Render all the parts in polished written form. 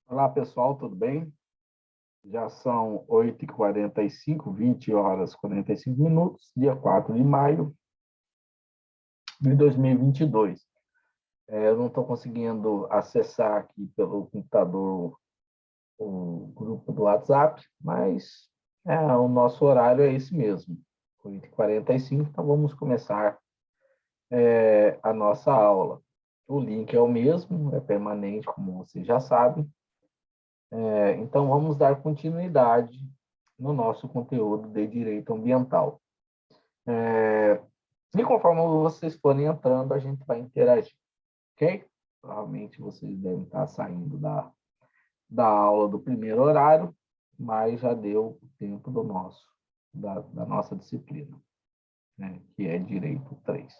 Olá, pessoal, tudo bem? Já são 8h45, 20 horas e 45 minutos, dia 4 de maio de 2022. Eu não estou conseguindo acessar aqui pelo computador o grupo do WhatsApp, mas o nosso horário é esse mesmo, 8h45, então vamos começar a nossa aula. O link é o mesmo, é permanente, como vocês já sabem. Então, vamos dar continuidade no nosso conteúdo de direito ambiental. E conforme vocês forem entrando, a gente vai interagir, ok? Provavelmente vocês devem estar saindo da aula do primeiro horário, mas já deu o tempo da nossa disciplina, né? Que é Direito 3.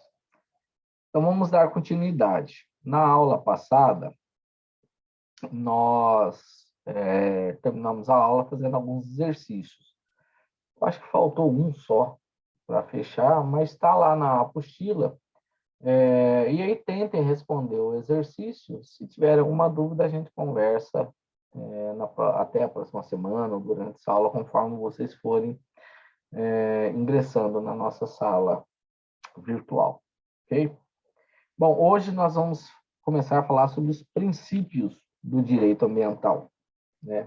Então, vamos dar continuidade. Na aula passada, nós terminamos a aula fazendo alguns exercícios. Eu acho que faltou um só para fechar, mas está lá na apostila. E aí tentem responder o exercício. Se tiver alguma dúvida, a gente conversa até a próxima semana ou durante essa aula, conforme vocês forem ingressando na nossa sala virtual. Ok? Bom, hoje nós vamos começar a falar sobre os princípios do direito ambiental, né?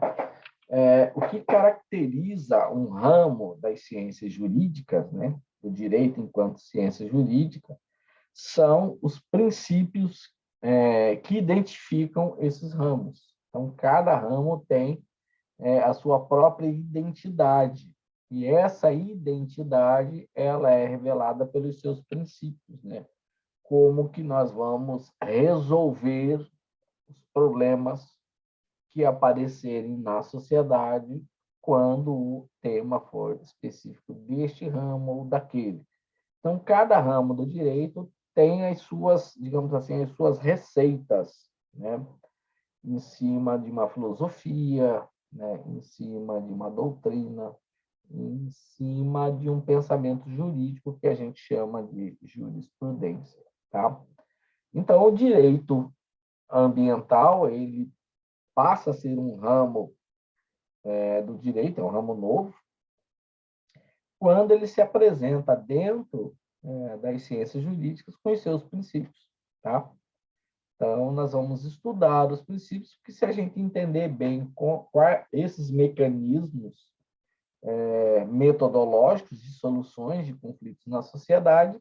O que caracteriza um ramo das ciências jurídicas, né, do direito enquanto ciência jurídica, são os princípios que identificam esses ramos. Então, cada ramo tem a sua própria identidade, e essa identidade ela é revelada pelos seus princípios, né? Como que nós vamos resolver os problemas que aparecerem na sociedade quando o tema for específico deste ramo ou daquele. Então, cada ramo do direito tem as suas, digamos assim, as suas receitas, né? Em cima de uma filosofia, né? Em cima de uma doutrina, em cima de um pensamento jurídico que a gente chama de jurisprudência, tá? Então, o direito ambiental, ele passa a ser um ramo do direito, é um ramo novo, quando ele se apresenta dentro das ciências jurídicas com os seus princípios, tá? Então, nós vamos estudar os princípios, porque se a gente entender bem esses mecanismos metodológicos de soluções de conflitos na sociedade,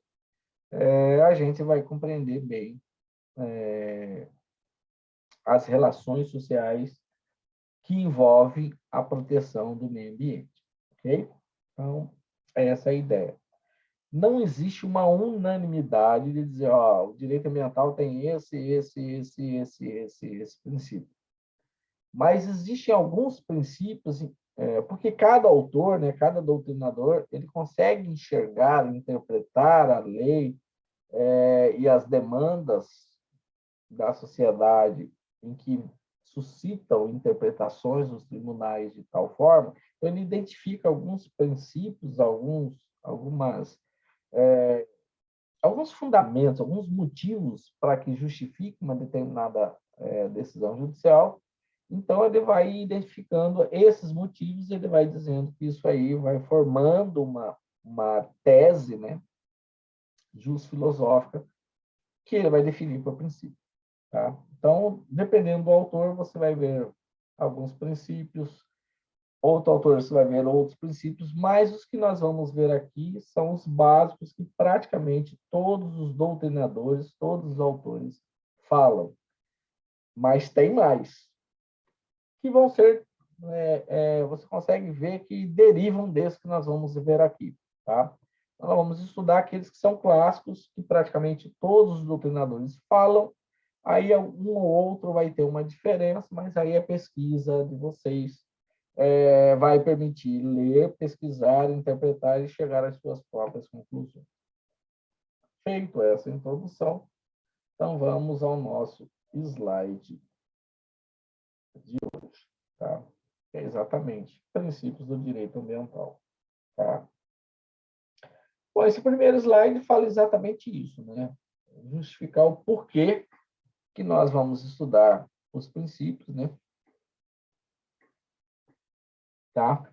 a gente vai compreender bem as relações sociais que envolvem a proteção do meio ambiente, ok? Então, essa é a ideia. Não existe uma unanimidade de dizer, ó, o direito ambiental tem esse princípio. Mas existem alguns princípios, porque cada autor, né, cada doutrinador, ele consegue enxergar, interpretar a lei e as demandas da sociedade em que suscitam interpretações dos tribunais de tal forma, então ele identifica alguns princípios, alguns fundamentos, alguns motivos para que justifique uma determinada decisão judicial. Então, ele vai identificando esses motivos, ele vai dizendo que isso aí vai formando uma tese, né, filosófica, que ele vai definir por princípio. Tá? Então, dependendo do autor, você vai ver alguns princípios, outro autor você vai ver outros princípios, mas os que nós vamos ver aqui são os básicos que praticamente todos os doutrinadores, todos os autores falam. Mas tem mais, que vão ser, você consegue ver que derivam desses que nós vamos ver aqui. Tá? Então, nós vamos estudar aqueles que são clássicos, que praticamente todos os doutrinadores falam, aí um ou outro vai ter uma diferença, mas aí a pesquisa de vocês vai permitir ler, pesquisar, interpretar e chegar às suas próprias conclusões. Feito essa introdução, então vamos ao nosso slide de hoje, tá? Que é exatamente princípios do direito ambiental, tá? Bom, esse primeiro slide fala exatamente isso, né? Justificar o porquê que nós vamos estudar os princípios, né? tá?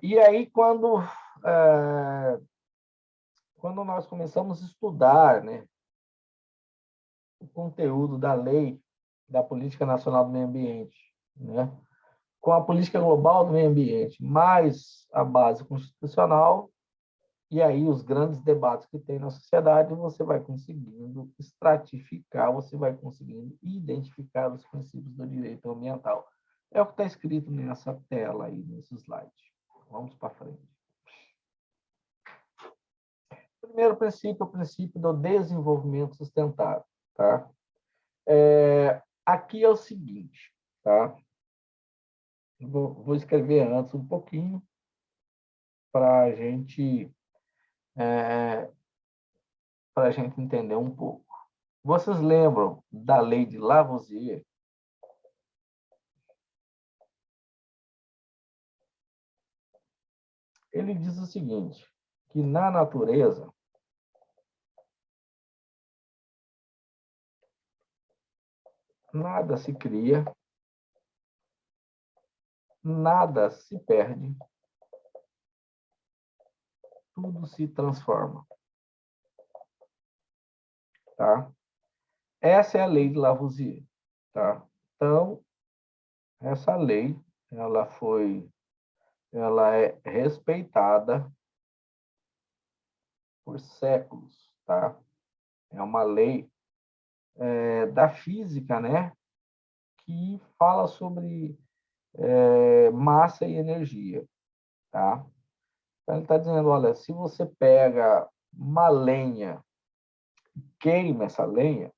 E aí, quando nós começamos a estudar, né, o conteúdo da lei da Política Nacional do Meio Ambiente, né, com a política global do meio ambiente, mais a base constitucional, e aí os grandes debates que tem na sociedade, você vai conseguindo estratificar, você vai conseguindo identificar os princípios do direito ambiental. É o que está escrito nessa tela aí, nesse slide. Vamos para frente. O primeiro princípio é o princípio do desenvolvimento sustentável, tá? Aqui é o seguinte, tá? Vou escrever antes um pouquinho para a gente entender um pouco. Vocês lembram da lei de Lavoisier? Ele diz o seguinte, que na natureza nada se cria, nada se perde, tudo se transforma, tá? Essa é a lei de Lavoisier, tá? Então, essa lei, ela é respeitada por séculos, tá? É uma lei da física, né? Que fala sobre massa e energia, tá? Então, ele está dizendo, olha, se você pega uma lenha, queima essa lenha,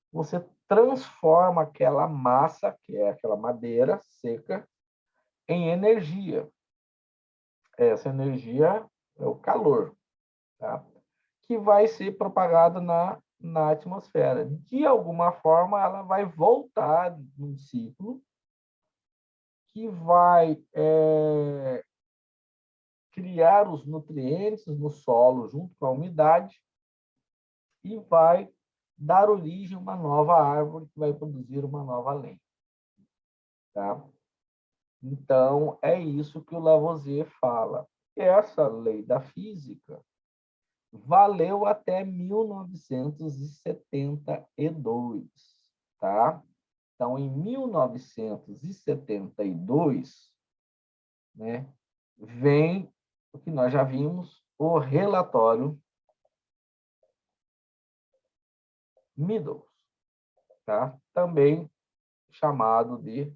você transforma aquela massa, que é aquela madeira seca, em energia. Essa energia é o calor, tá? Que vai ser propagado na atmosfera. De alguma forma, ela vai voltar num ciclo que vai criar os nutrientes no solo junto com a umidade e vai dar origem a uma nova árvore que vai produzir uma nova lenha. Tá? Então, é isso que o Lavoisier fala. Essa lei da física valeu até 1972, tá? Então, em 1972, né, vem o que nós já vimos, o relatório Meadows, tá? Também chamado de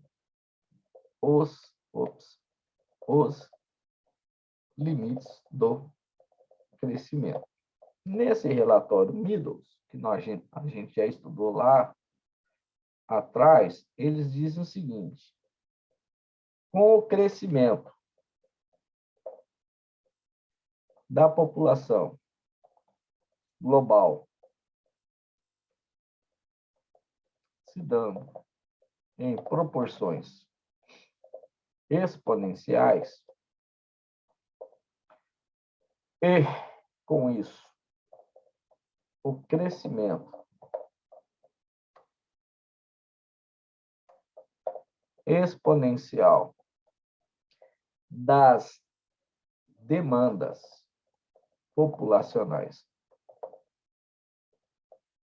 os limites do crescimento. Nesse relatório Meadows, que a gente já estudou lá atrás, eles dizem o seguinte: com o crescimento da população global se dando em proporções exponenciais, e, com isso, o crescimento exponencial das demandas populacionais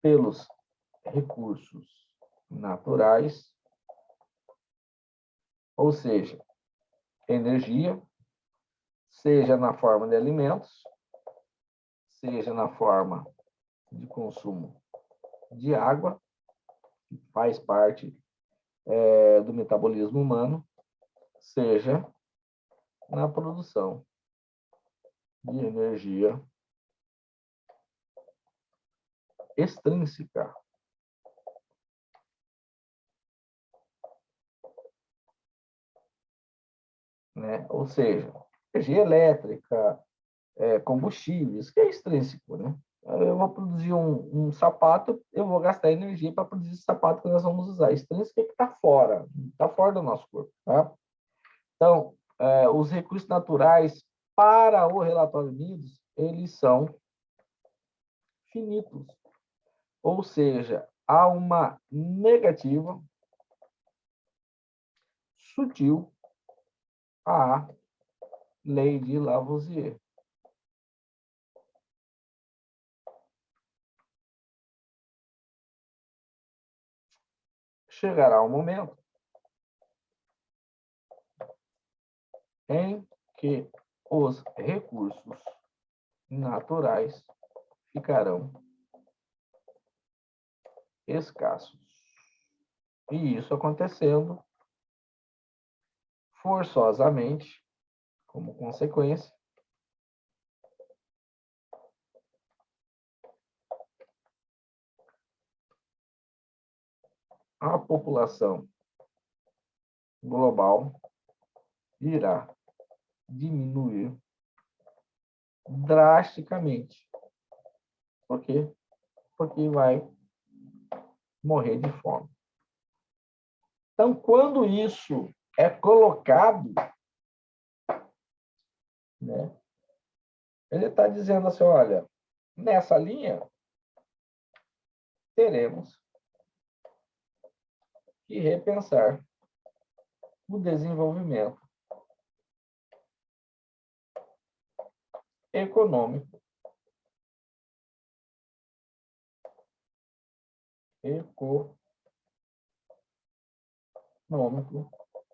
pelos recursos naturais, ou seja, energia, seja na forma de alimentos, seja na forma de consumo de água, que faz parte do metabolismo humano, seja na produção de energia extrínseca. Né? Ou seja, energia elétrica, combustíveis, que é extrínseco. Né? Eu vou produzir um sapato, eu vou gastar energia para produzir esse sapato que nós vamos usar. Extrínseco é que está fora do nosso corpo. Tá? Então, os recursos naturais para o relatório Meadows, eles são finitos. Ou seja, há uma negativa sutil à lei de Lavoisier. Chegará um momento em que os recursos naturais ficarão escassos. E isso acontecendo forçosamente, como consequência, a população global irá diminuir drasticamente. Por quê? Porque vai morrer de fome. Então, quando isso é colocado, né, ele está dizendo assim, olha, nessa linha, teremos que repensar o desenvolvimento econômico,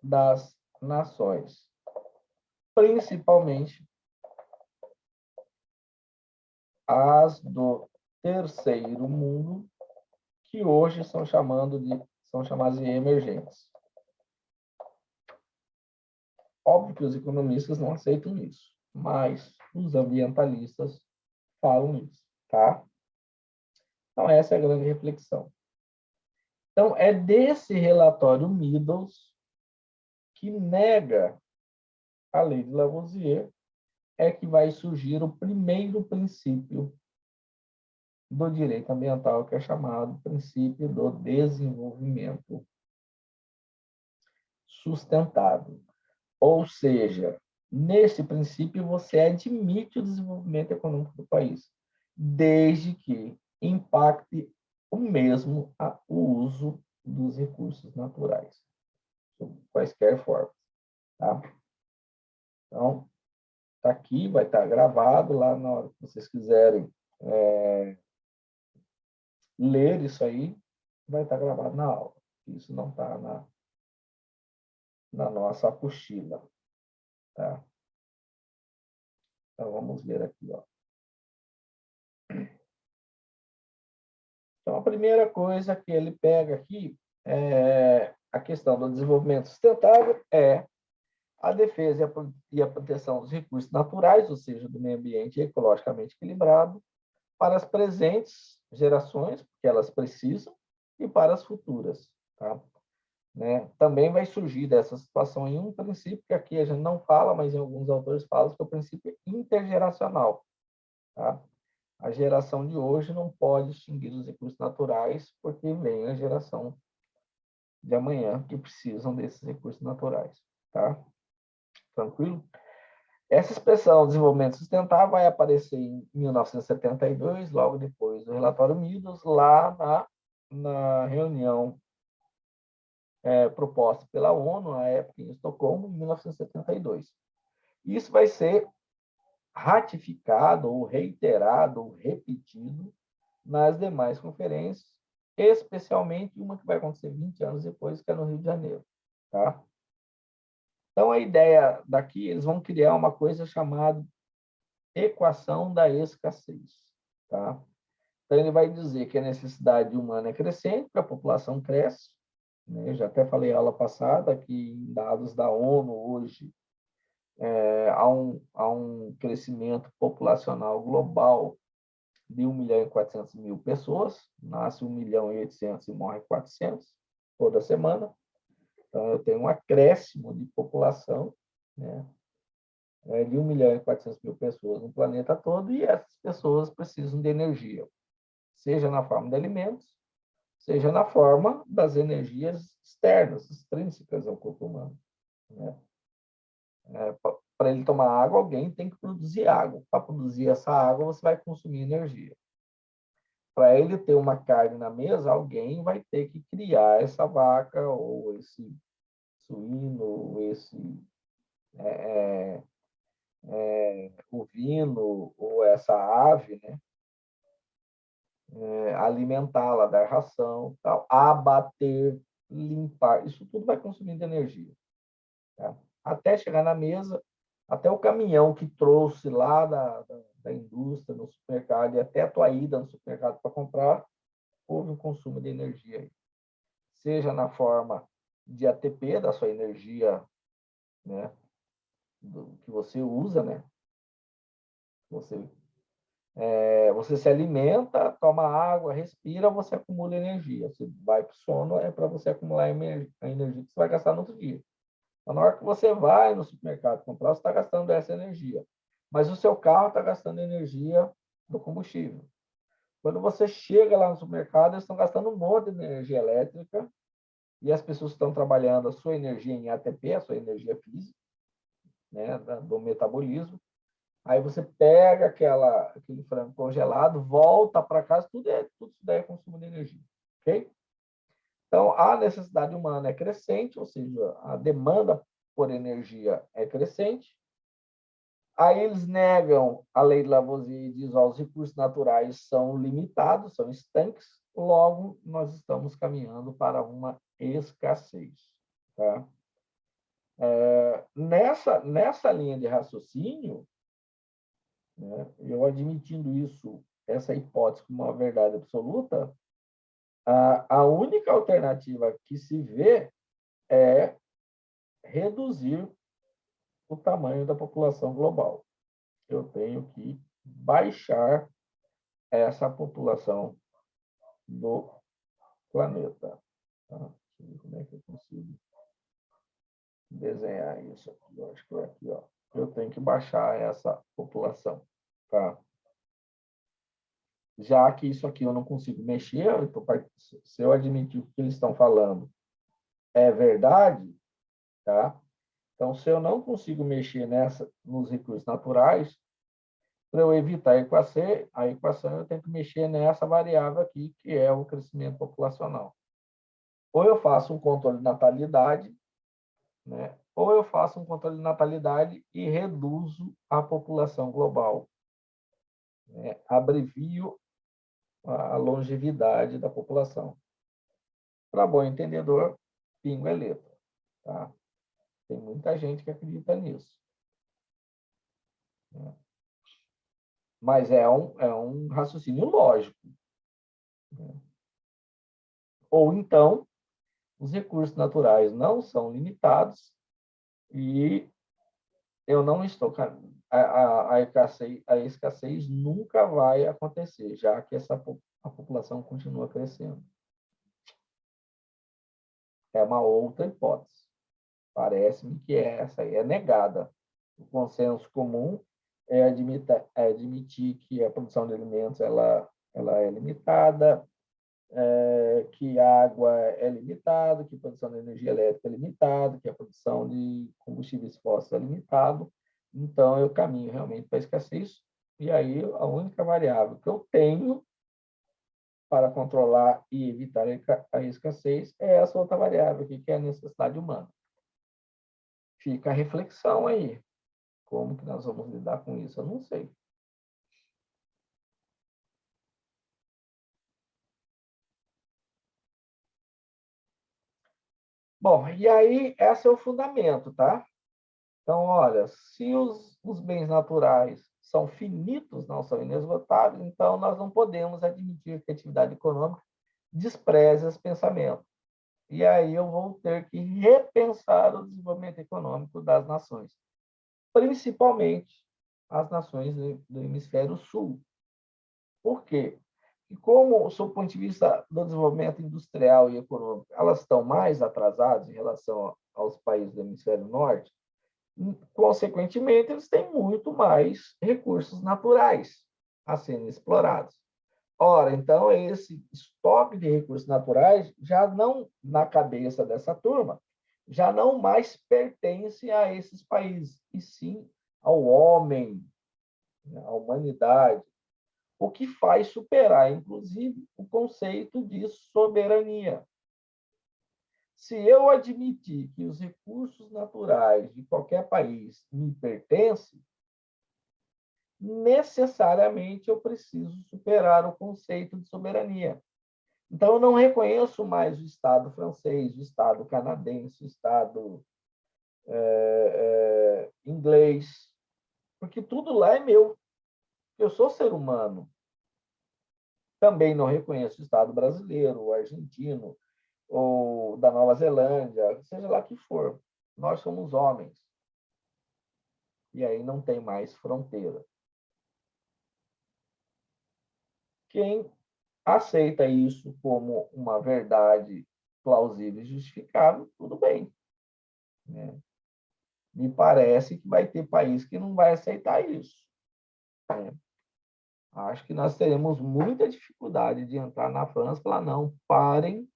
das nações, principalmente as do terceiro mundo, que hoje são chamadas de emergentes. Óbvio que os economistas não aceitam isso, mas os ambientalistas falam isso, tá? Então, essa é a grande reflexão. Então, é desse relatório Meadows que nega a lei de Lavoisier, é que vai surgir o primeiro princípio do direito ambiental, que é chamado princípio do desenvolvimento sustentável. Ou seja, nesse princípio você admite o desenvolvimento econômico do país, desde que impacte o mesmo o uso dos recursos naturais, de quaisquer formas. Tá? Então, está aqui, vai estar gravado lá na hora que vocês quiserem ler isso aí, vai estar gravado na aula. Isso não está na nossa apostila. Tá? Então, vamos ver aqui. Ó. Então, a primeira coisa que ele pega aqui é a questão do desenvolvimento sustentável é a defesa e a proteção dos recursos naturais, ou seja, do meio ambiente ecologicamente equilibrado, para as presentes gerações, porque elas precisam, e para as futuras. Tá? Né? Também vai surgir dessa situação em um princípio que aqui a gente não fala, mas em alguns autores falam, que é o princípio intergeracional. Tá? A geração de hoje não pode extinguir os recursos naturais, porque vem a geração de amanhã que precisam desses recursos naturais. Tá? Tranquilo? Essa expressão desenvolvimento sustentável vai aparecer em 1972, logo depois do relatório Meadows, lá na reunião proposta pela ONU, na época em Estocolmo, em 1972. Isso vai ser ratificado, ou reiterado, ou repetido nas demais conferências, especialmente uma que vai acontecer 20 anos depois, que é no Rio de Janeiro. Tá? Então, a ideia daqui, eles vão criar uma coisa chamada equação da escassez. Tá? Então, ele vai dizer que a necessidade humana é crescente, que a população cresce. Né? Já até falei aula passada que, em dados da ONU, hoje, há um crescimento populacional global de 1.400.000 pessoas. Nasce 1.800.000 e morre 400 toda semana. Então, eu tenho um acréscimo de população, né? De 1.400.000 pessoas no planeta todo, e essas pessoas precisam de energia, seja na forma de alimentos, seja na forma das energias externas, extrínsecas ao corpo humano. Né? Para ele tomar água, alguém tem que produzir água. Para produzir essa água, você vai consumir energia. Para ele ter uma carne na mesa, alguém vai ter que criar essa vaca ou esse suíno, esse é, ovino ou essa ave, né? Alimentá-la, dar ração, tal, abater, limpar, isso tudo vai consumindo energia. Tá? Até chegar na mesa, até o caminhão que trouxe lá da indústria no supermercado e até a tua ida no supermercado para comprar, houve um consumo de energia aí. Seja na forma de ATP, da sua energia, né, que você usa, né? Você se alimenta, toma água, respira, você acumula energia. Você vai para o sono, é para você acumular a energia que você vai gastar no outro dia. Então, na hora que você vai no supermercado comprar, você está gastando essa energia. Mas o seu carro está gastando energia do combustível. Quando você chega lá no supermercado, eles estão gastando um monte de energia elétrica e as pessoas estão trabalhando a sua energia em ATP, a sua energia física, né, do metabolismo. Aí você pega aquele frango congelado, volta para casa, tudo isso daí é consumo de energia. Ok? Então, a necessidade humana é crescente, ou seja, a demanda por energia é crescente. Aí eles negam a lei de Lavoisier e dizem que os recursos naturais são limitados, são estanques, logo nós estamos caminhando para uma escassez. Tá? Nessa linha de raciocínio, né, eu admitindo isso, essa hipótese como uma verdade absoluta, a única alternativa que se vê é reduzir o tamanho da população global. Eu tenho que baixar essa população do planeta. Tá? Deixa eu ver como é que eu consigo desenhar isso aqui. Eu acho que é aqui, ó. Eu tenho que baixar essa população. Tá? Já que isso aqui eu não consigo mexer, se eu admitir o que eles estão falando é verdade, tá? Então, se eu não consigo mexer nos recursos naturais, para eu evitar a equação, eu tenho que mexer nessa variável aqui, que é o crescimento populacional. Ou eu faço um controle de natalidade, né? Ou eu faço um controle de natalidade e reduzo a população global, né? Abrevio a longevidade da população. Para bom entendedor, pingo é letra. Tá? Tem muita gente que acredita nisso. Né? Mas é um raciocínio lógico. Né? Ou então, os recursos naturais não são limitados e eu não estou. A escassez nunca vai acontecer, já que a população continua crescendo. É uma outra hipótese. Parece-me que essa aí é negada. O consenso comum é admitir que a produção de alimentos ela é limitada, que a água é limitada, que a produção de energia elétrica é limitada, que a produção de combustíveis fósseis é limitada. Então, eu caminho realmente para a escassez. E aí, a única variável que eu tenho para controlar e evitar a escassez é essa outra variável aqui, que é a necessidade humana. Fica a reflexão aí. Como que nós vamos lidar com isso? Eu não sei. Bom, e aí, esse é o fundamento, tá? Então, olha, se os bens naturais são finitos, não são inesgotáveis, então nós não podemos admitir que a atividade econômica despreze esse pensamento. E aí eu vou ter que repensar o desenvolvimento econômico das nações, principalmente as nações do hemisfério sul. Por quê? E como, sob o ponto de vista do desenvolvimento industrial e econômico, elas estão mais atrasadas em relação aos países do hemisfério norte, consequentemente, eles têm muito mais recursos naturais a serem explorados. Ora, então, esse estoque de recursos naturais já não, na cabeça dessa turma, já não mais pertence a esses países, e sim ao homem, à humanidade, o que faz superar, inclusive, o conceito de soberania. Se eu admitir que os recursos naturais de qualquer país me pertencem, necessariamente eu preciso superar o conceito de soberania. Então, eu não reconheço mais o Estado francês, o Estado canadense, o Estado inglês, porque tudo lá é meu. Eu sou ser humano. Também não reconheço o Estado brasileiro, o argentino, ou da Nova Zelândia, seja lá que for. Nós somos homens. E aí não tem mais fronteira. Quem aceita isso como uma verdade plausível e justificável, tudo bem. Né? Me parece que vai ter país que não vai aceitar isso. Né? Acho que nós teremos muita dificuldade de entrar na França e falar, não, parem,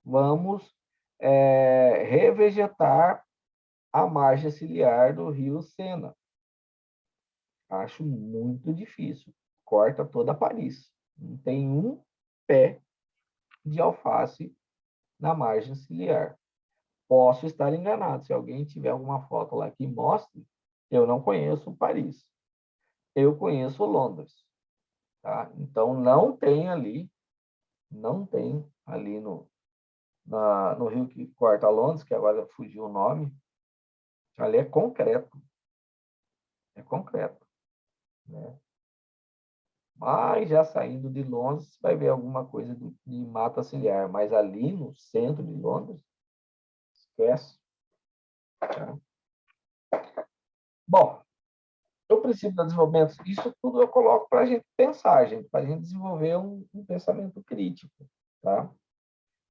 vamos revegetar a margem ciliar do rio Sena. Acho muito difícil. Corta toda Paris. Não tem um pé de alface na margem ciliar. Posso estar enganado. Se alguém tiver alguma foto lá que mostre, eu não conheço Paris. Eu conheço Londres. Tá? Então, não tem ali no rio que corta Londres, que agora fugiu o nome, ali é concreto. É concreto. Né? Mas já saindo de Londres, você vai ver alguma coisa de mata ciliar. Mas ali no centro de Londres, esquece. Tá? Bom, o princípio do desenvolvimento, isso tudo eu coloco para a gente pensar, gente, para a gente desenvolver um pensamento crítico. Tá?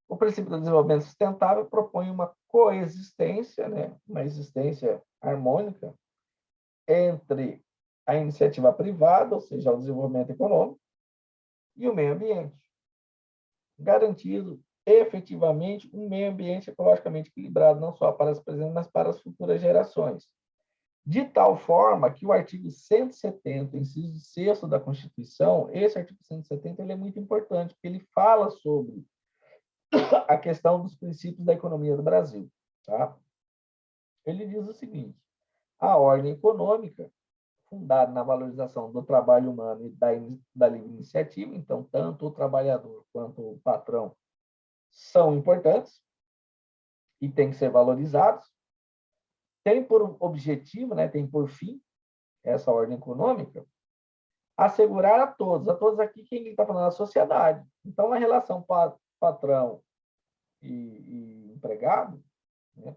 O princípio do desenvolvimento sustentável propõe uma coexistência, né, uma existência harmônica entre a iniciativa privada, ou seja, o desenvolvimento econômico, e o meio ambiente, garantindo efetivamente um meio ambiente ecologicamente equilibrado, não só para as presentes, mas para as futuras gerações. De tal forma que o artigo 170, inciso 6º da Constituição, esse artigo 170 ele é muito importante, porque ele fala sobre a questão dos princípios da economia do Brasil. Tá? Ele diz o seguinte: a ordem econômica, fundada na valorização do trabalho humano e da livre iniciativa, então, tanto o trabalhador quanto o patrão são importantes e têm que ser valorizados, tem por objetivo, né, tem por fim, essa ordem econômica, assegurar a todos aqui, quem está falando? A sociedade. Então, a relação patrão e empregado, né,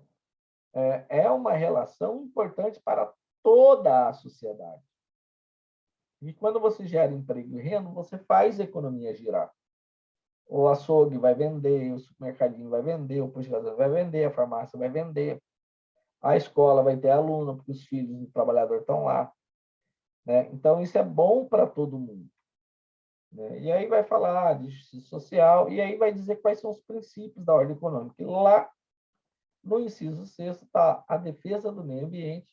é uma relação importante para toda a sociedade. E quando você gera emprego e renda, você faz a economia girar. O açougue vai vender, o supermercadinho vai vender, o posto de gasolina vai vender, a farmácia vai vender, a escola vai ter aluno, porque os filhos do trabalhador estão lá. Né? Então, isso é bom para todo mundo. Né? E aí vai falar de justiça social, e aí vai dizer quais são os princípios da ordem econômica. E lá, no inciso 6º, está a defesa do meio ambiente,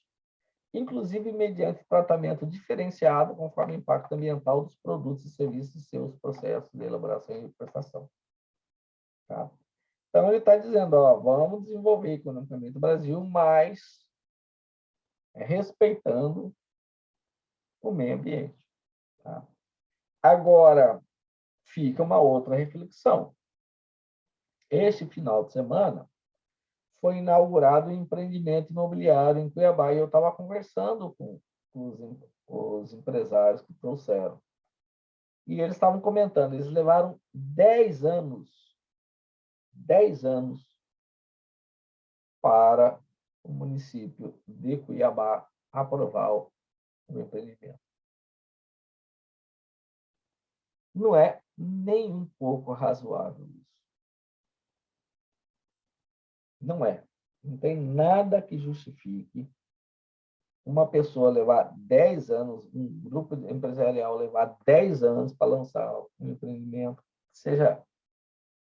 inclusive mediante tratamento diferenciado conforme o impacto ambiental dos produtos e serviços e seus processos de elaboração e prestação. Tá? Então, ele está dizendo, ó, vamos desenvolver economicamente o Brasil, mas respeitando o meio ambiente. Tá? Agora, fica uma outra reflexão. Este final de semana foi inaugurado um empreendimento imobiliário em Cuiabá, e eu estava conversando com os empresários que trouxeram. E eles estavam comentando, eles levaram 10 anos para o município de Cuiabá aprovar o empreendimento. Não é nem um pouco razoável isso. Não é. Não tem nada que justifique uma pessoa levar 10 anos, um grupo empresarial levar 10 anos para lançar um empreendimento, seja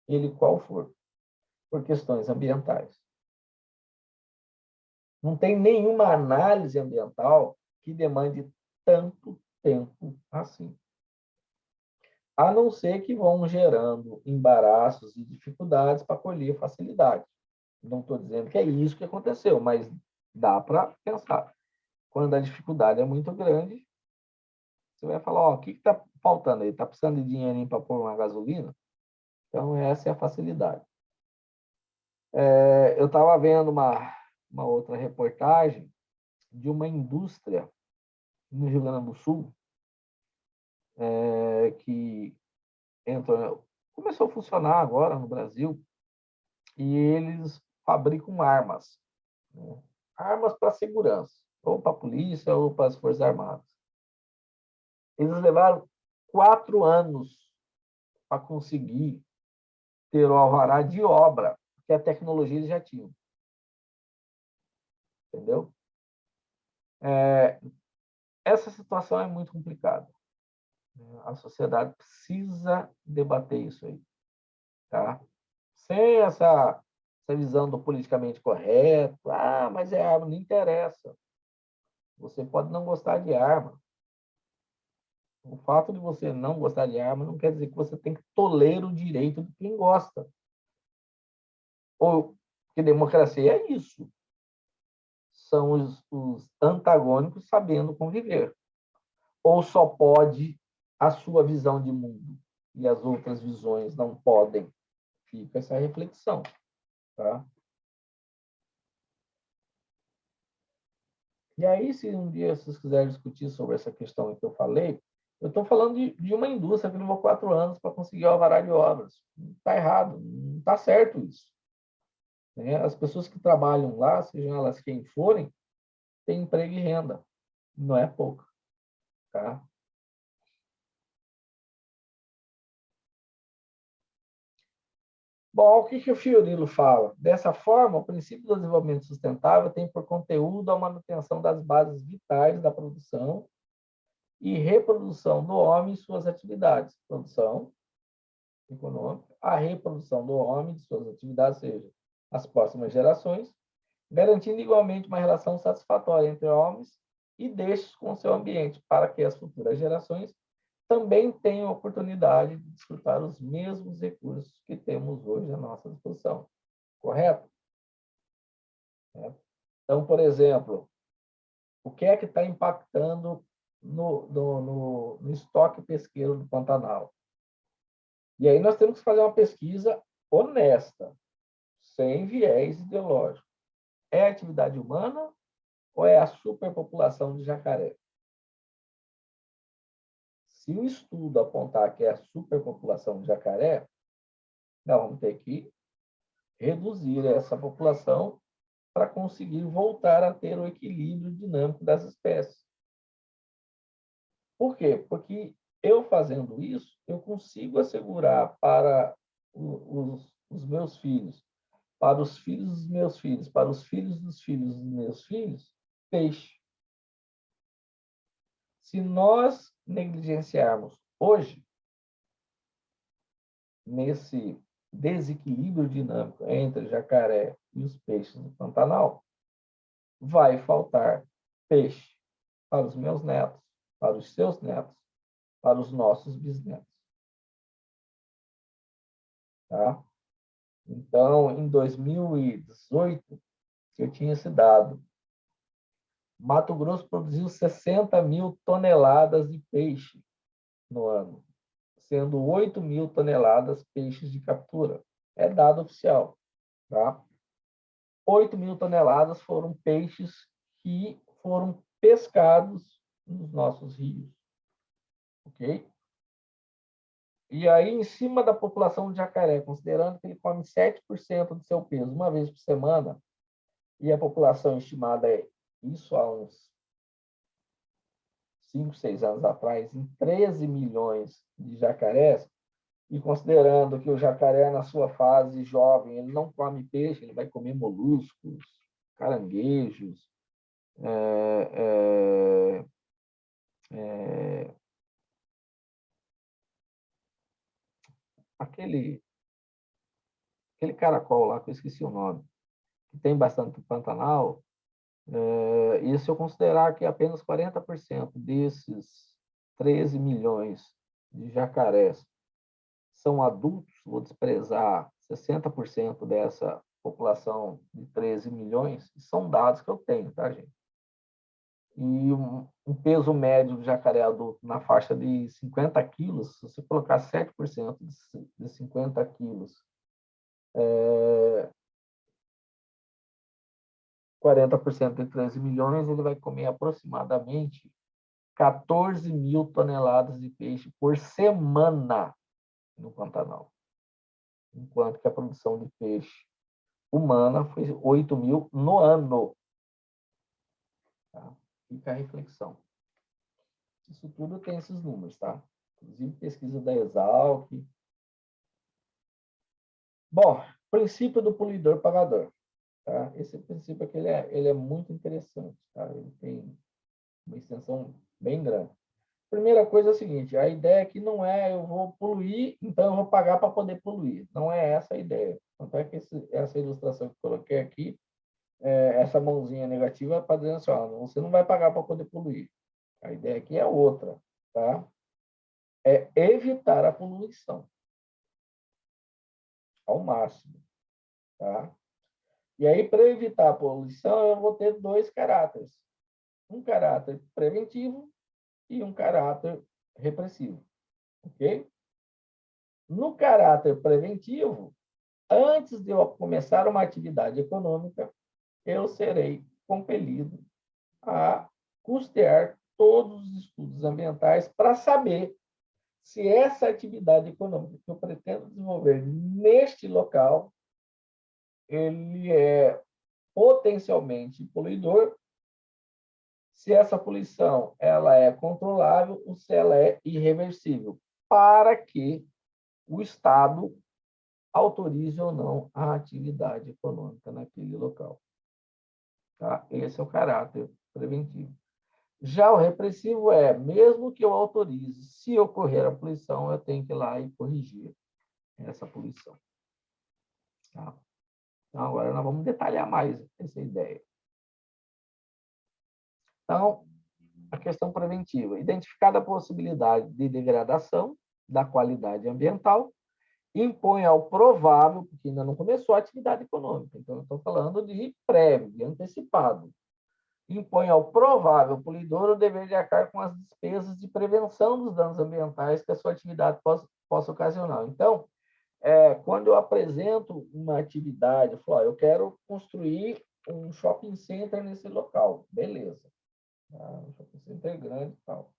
ele qual for, por questões ambientais. Não tem nenhuma análise ambiental que demande tanto tempo assim. a não ser que vão gerando embaraços e dificuldades para colher facilidade. Não estou dizendo que é isso que aconteceu, mas dá para pensar. Quando a dificuldade é muito grande, você vai falar, ó, o que está faltando aí? Está precisando de dinheirinho para pôr uma gasolina? Então, essa é a facilidade. Eu estava vendo uma outra reportagem de uma indústria no Rio Grande do Sul que começou a funcionar agora no Brasil e eles fabricam armas, né? Armas para segurança, ou para a polícia ou para as Forças Armadas. Eles levaram 4 anos para conseguir ter o alvará de obra, que a tecnologia eles já tinham, entendeu? Essa situação é muito complicada. A sociedade precisa debater isso aí, tá? Sem essa visão do politicamente correto, mas é arma, não interessa. Você pode não gostar de arma. O fato de você não gostar de arma não quer dizer que você tem que tolerar o direito de quem gosta. Ou que democracia é isso. São os antagônicos sabendo conviver. Ou só pode a sua visão de mundo e as outras visões não podem. Fica essa reflexão, tá? E aí, se um dia vocês quiserem discutir sobre essa questão que eu falei, eu estou falando de uma indústria que levou 4 anos para conseguir o alvará de obras. Está errado, não está certo isso, né? As pessoas que trabalham lá, sejam elas quem forem, têm emprego e renda. Não é pouco, tá? Bom, o que o Fiorilo fala? Dessa forma, o princípio do desenvolvimento sustentável tem por conteúdo a manutenção das bases vitais da produção e reprodução do homem e suas atividades. Produção econômica, a reprodução do homem e de suas atividades, ou seja, as próximas gerações, garantindo igualmente uma relação satisfatória entre homens e deixos com o seu ambiente, para que as futuras gerações também tenham a oportunidade de desfrutar os mesmos recursos que temos hoje à nossa disposição. Correto? Então, por exemplo, o que é que está impactando no estoque pesqueiro do Pantanal? E aí nós temos que fazer uma pesquisa honesta, sem viés ideológico. É a atividade humana ou é a superpopulação de jacaré? Se o estudo apontar que é a superpopulação de jacaré, nós vamos ter que reduzir essa população para conseguir voltar a ter o equilíbrio dinâmico das espécies. Por quê? Porque eu fazendo isso, eu consigo assegurar para os meus filhos, para os filhos dos meus filhos, para os filhos dos meus filhos, peixe. Se nós negligenciarmos hoje, nesse desequilíbrio dinâmico entre jacaré e os peixes do Pantanal, vai faltar peixe para os meus netos, para os seus netos, para os nossos bisnetos. Tá? Então, em 2018, eu tinha esse dado. Mato Grosso produziu 60 mil toneladas de peixe no ano, sendo 8 mil toneladas peixes de captura. É dado oficial. Tá? 8 mil toneladas foram peixes que foram pescados nos nossos rios. Ok? E aí, em cima da população de jacaré, considerando que ele come 7% do seu peso uma vez por semana, e a população estimada é isso há uns 5, 6 anos atrás, em 13 milhões de jacarés, e considerando que o jacaré, na sua fase jovem, ele não come peixe, ele vai comer moluscos, caranguejos, é, é, aquele, aquele caracol lá, que eu esqueci o nome, que tem bastante no Pantanal, e se eu considerar que apenas 40% desses 13 milhões de jacarés são adultos, vou desprezar 60% dessa população de 13 milhões, são dados que eu tenho, tá, gente? E um peso médio do jacaré adulto na faixa de 50 quilos, se você colocar 7% de 50 quilos, 40% de 13 milhões, ele vai comer aproximadamente 14 mil toneladas de peixe por semana no Pantanal. Enquanto que a produção de peixe humana foi 8 mil no ano. Tá? Fica a reflexão. Isso tudo tem esses números, tá? Inclusive pesquisa da Exalc. Bom, princípio do poluidor-pagador. Tá? Esse princípio aqui ele é muito interessante. Tá? Ele tem uma extensão bem grande. Primeira coisa é a seguinte, a ideia aqui não é eu vou poluir, então eu vou pagar para poder poluir. Não é essa a ideia. Tanto é que essa ilustração que eu coloquei aqui, essa mãozinha negativa é para dizer assim, ó, você não vai pagar para poder poluir. A ideia aqui é outra, tá? É evitar a poluição ao máximo, tá? E aí, para evitar a poluição, eu vou ter dois caráteres. Um caráter preventivo e um caráter repressivo, ok? No caráter preventivo, antes de eu começar uma atividade econômica, eu serei compelido a custear todos os estudos ambientais para saber se essa atividade econômica que eu pretendo desenvolver neste local, ele é potencialmente poluidor, se essa poluição ela é controlável ou se ela é irreversível, para que o Estado autorize ou não a atividade econômica naquele local. Tá? Esse é o caráter preventivo. Já o repressivo é, mesmo que eu autorize, se ocorrer a poluição, eu tenho que ir lá e corrigir essa poluição. Tá? Então, agora nós vamos detalhar mais essa ideia. Então, a questão preventiva. Identificada a possibilidade de degradação da qualidade ambiental, impõe ao provável, porque ainda não começou a atividade econômica, então eu estou falando de prévio, de antecipado, impõe ao provável poluidor o dever de arcar com as despesas de prevenção dos danos ambientais que a sua atividade possa ocasionar. Então, quando eu apresento uma atividade, eu falo, eu quero construir um shopping center nesse local, beleza. Um shopping center grande e tal.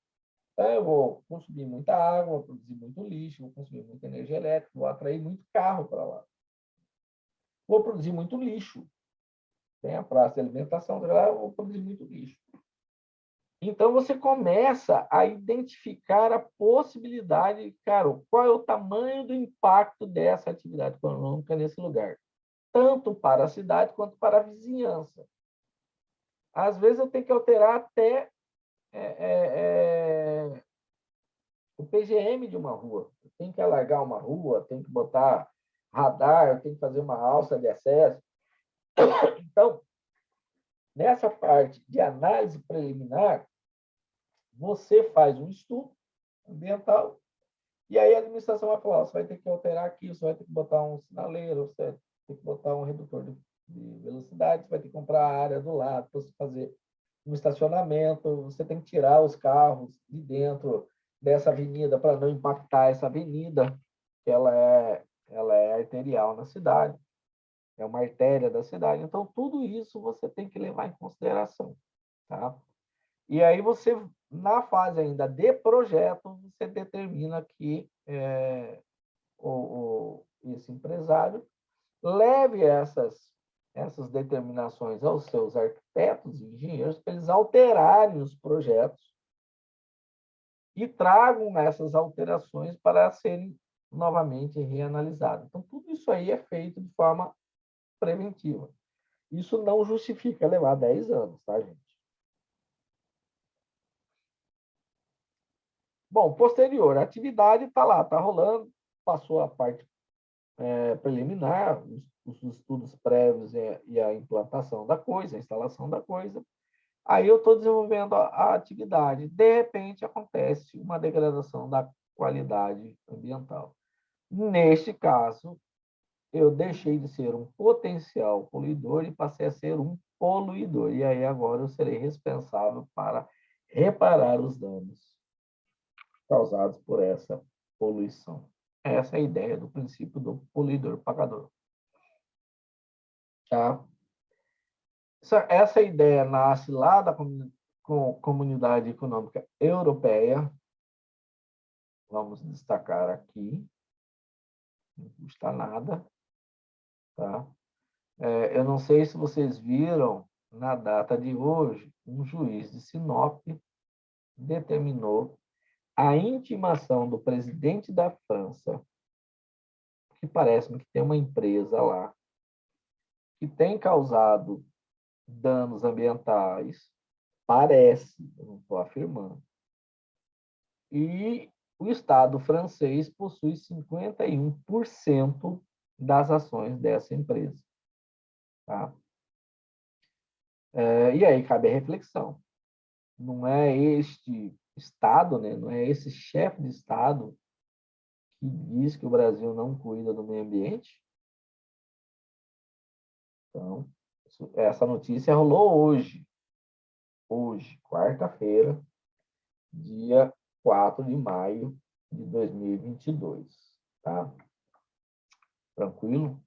Então, eu vou consumir muita água, vou produzir muito lixo, vou consumir muita energia elétrica, vou atrair muito carro para lá. Vou produzir muito lixo. Tem a praça de alimentação, eu vou produzir muito lixo. Então, você começa a identificar a possibilidade, cara, qual é o tamanho do impacto dessa atividade econômica nesse lugar, tanto para a cidade quanto para a vizinhança. Às vezes, eu tenho que alterar até o PGM de uma rua. Eu tenho que alargar uma rua, tenho que botar radar, eu tenho que fazer uma alça de acesso. Então, nessa parte de análise preliminar, você faz um estudo ambiental e aí a administração vai falar, você vai ter que alterar aqui, você vai ter que botar um sinaleiro, você vai ter que botar um redutor de velocidade, você vai ter que comprar a área do lado para você fazer um estacionamento, você tem que tirar os carros de dentro dessa avenida para não impactar essa avenida, que ela é arterial na cidade, é uma artéria da cidade. Então, tudo isso você tem que levar em consideração. Tá? E aí você, na fase ainda de projeto, você determina que esse empresário leve essas determinações aos seus arquitetos e engenheiros para eles alterarem os projetos e tragam essas alterações para serem novamente reanalisadas. Então, tudo isso aí é feito de forma preventiva. Isso não justifica levar 10 anos, tá, gente? Bom, posterior, a atividade está lá, está rolando, passou a parte preliminar, os estudos prévios e a implantação da coisa, a instalação da coisa. Aí eu estou desenvolvendo a atividade. De repente, acontece uma degradação qualidade ambiental. Neste caso, eu deixei de ser um potencial poluidor e passei a ser um poluidor. E aí agora eu serei responsável para reparar os danos causados por essa poluição. Essa é a ideia do princípio do poluidor-pagador. Tá? Essa ideia nasce lá da Comunidade Econômica Europeia. Vamos destacar aqui. Não custa nada. Tá? Eu não sei se vocês viram, na data de hoje, um juiz de Sinop determinou a intimação do presidente da França, que parece-me que tem uma empresa lá, que tem causado danos ambientais, parece, eu não estou afirmando, e o Estado francês possui 51% das ações dessa empresa. Tá? E aí cabe a reflexão. Não é este Estado, né? Não é esse chefe de Estado que diz que o Brasil não cuida do meio ambiente? Então, essa notícia rolou hoje, quarta-feira, dia 4 de maio de 2022. Tá? Tranquilo?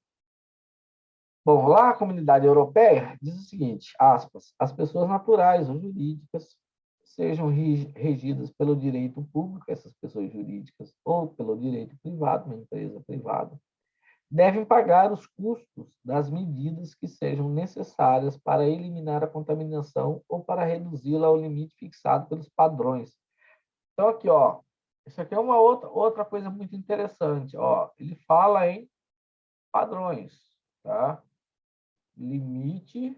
Bom, lá a comunidade europeia diz o seguinte, aspas, as pessoas naturais ou jurídicas sejam regidas pelo direito público, essas pessoas jurídicas, ou pelo direito privado, uma empresa privada, devem pagar os custos das medidas que sejam necessárias para eliminar a contaminação ou para reduzi-la ao limite fixado pelos padrões. Então, aqui, ó, isso aqui é uma outra coisa muito interessante. Ó, ele fala em padrões, tá? Limite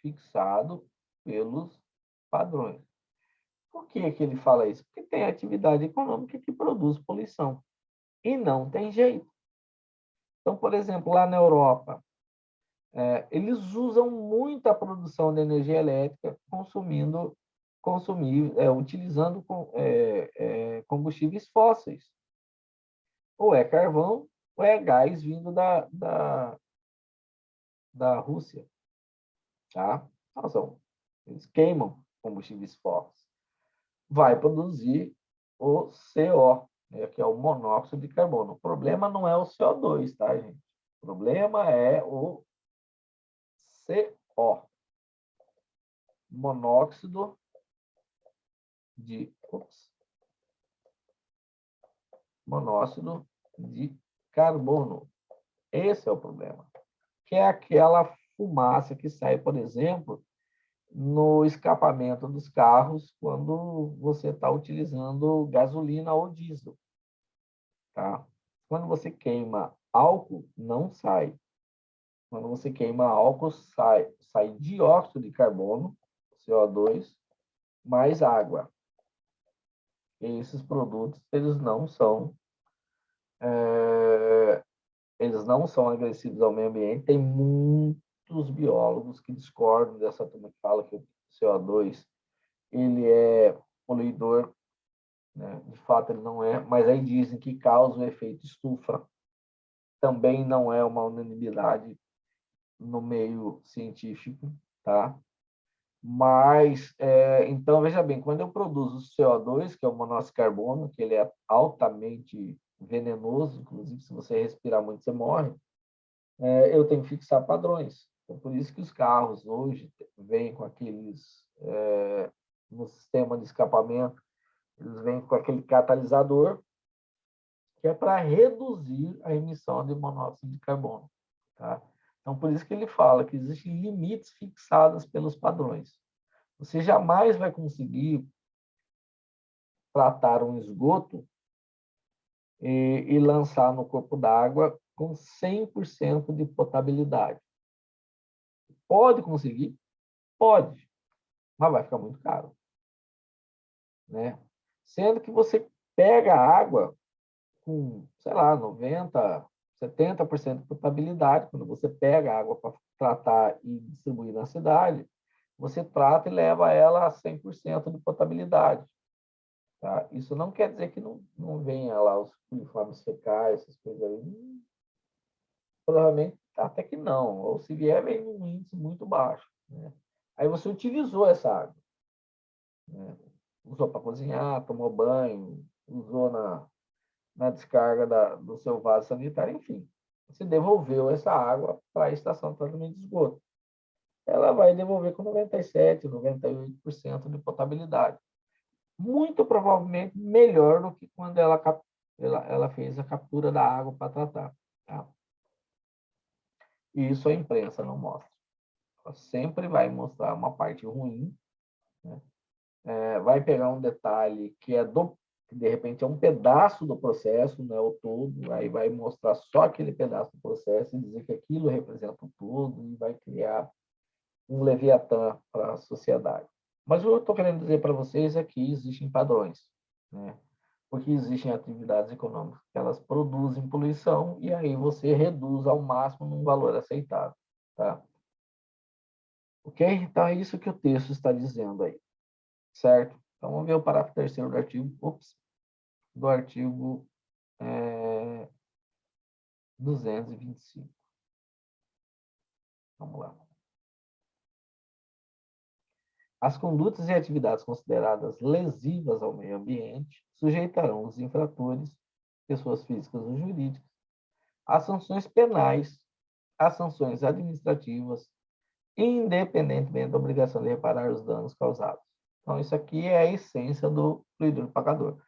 fixado pelos padrões. Por que que ele fala isso? Porque tem atividade econômica que produz poluição. E não tem jeito. Então, por exemplo, lá na Europa, eles usam muito a produção de energia elétrica utilizando combustíveis fósseis. Ou é carvão, ou é gás vindo da Rússia. Tá? Então, eles queimam combustíveis fósseis. Vai produzir o CO, né, que é o monóxido de carbono. O problema não é o CO2, tá, gente? O problema é o CO, monóxido monóxido de carbono. Esse é o problema. Que é aquela fumaça que sai, por exemplo, no escapamento dos carros quando você está utilizando gasolina ou diesel. Tá? Quando você queima álcool, não sai. Quando você queima álcool, sai dióxido de carbono, CO2, mais água. E esses produtos, eles não são agressivos ao meio ambiente. Tem muitos biólogos que discordam dessa turma que fala que o CO2 ele é poluidor, né? De fato ele não é, mas aí dizem que causa o efeito estufa. Também não é uma unanimidade no meio científico, tá? Mas, então, veja bem, quando eu produzo CO2, que é o monóxido de carbono, que ele é altamente venenoso, inclusive se você respirar muito, você morre, eu tenho que fixar padrões. Então, por isso que os carros hoje vêm com aqueles, no sistema de escapamento, eles vêm com aquele catalisador, que é para reduzir a emissão de monóxido de carbono. Tá? Então, por isso que ele fala que existem limites fixados pelos padrões. Você jamais vai conseguir tratar um esgoto e lançar no corpo d'água com 100% de potabilidade. Pode conseguir? Pode, mas vai ficar muito caro. Né? Sendo que você pega a água com, sei lá, 90%, 70% de potabilidade, quando você pega a água para tratar e distribuir na cidade, você trata e leva ela a 100% de potabilidade. Tá? Isso não quer dizer que não venha lá os coliformes fecais, essas coisas aí. Provavelmente até que não. Ou se vier, vem num índice muito baixo. Né? Aí você utilizou essa água. Né? Usou para cozinhar, tomou banho, usou na descarga do seu vaso sanitário, enfim. Você devolveu essa água para a estação de tratamento de esgoto. Ela vai devolver com 97%, 98% de potabilidade. Muito provavelmente melhor do que quando ela fez a captura da água para tratar. Tá? E isso a imprensa não mostra. Ela sempre vai mostrar uma parte ruim, né? Vai pegar um detalhe que de repente é um pedaço do processo, não é o todo, aí vai mostrar só aquele pedaço do processo e dizer que aquilo representa o todo e vai criar um leviatã para a sociedade. Mas o que eu estou querendo dizer para vocês é que existem padrões, né? Porque existem atividades econômicas que elas produzem poluição e aí você reduz ao máximo num valor aceitável, tá? Ok? Então é isso que o texto está dizendo aí, certo? Então vamos ver o parágrafo terceiro do artigo 225. Vamos lá. As condutas e atividades consideradas lesivas ao meio ambiente sujeitarão os infratores, pessoas físicas ou jurídicas, a sanções penais, a sanções administrativas, independentemente da obrigação de reparar os danos causados. Então, isso aqui é a essência do poluidor pagador.